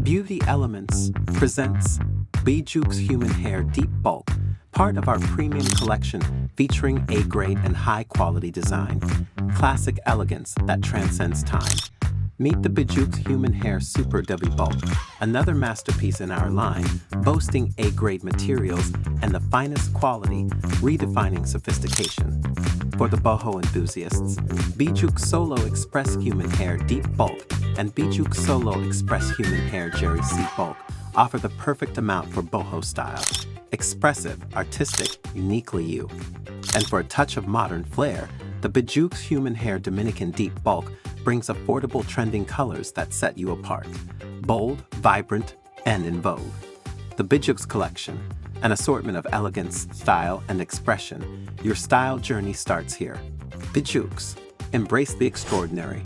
Beauty Elements presents Bijoux Human Hair Deep Bulk, part of our premium collection featuring A-grade and high-quality design. Classic elegance that transcends time. Meet the Bijoux Human Hair Super W Bulk, another masterpiece in our line, boasting A-grade materials and the finest quality, redefining sophistication. For the boho enthusiasts, Bijoux Solo Express Human Hair Deep Bulk and Bijoux Solo Express Human Hair Jerry C Bulk offer the perfect amount for boho style. Expressive, artistic, uniquely you. And for a touch of modern flair, the Bijoux Human Hair Dominican Deep Bulk brings affordable trending colors that set you apart. Bold, vibrant, and in vogue. The Bijoux Collection, an assortment of elegance, style, and expression. Your style journey starts here. Bijoux. Embrace the extraordinary.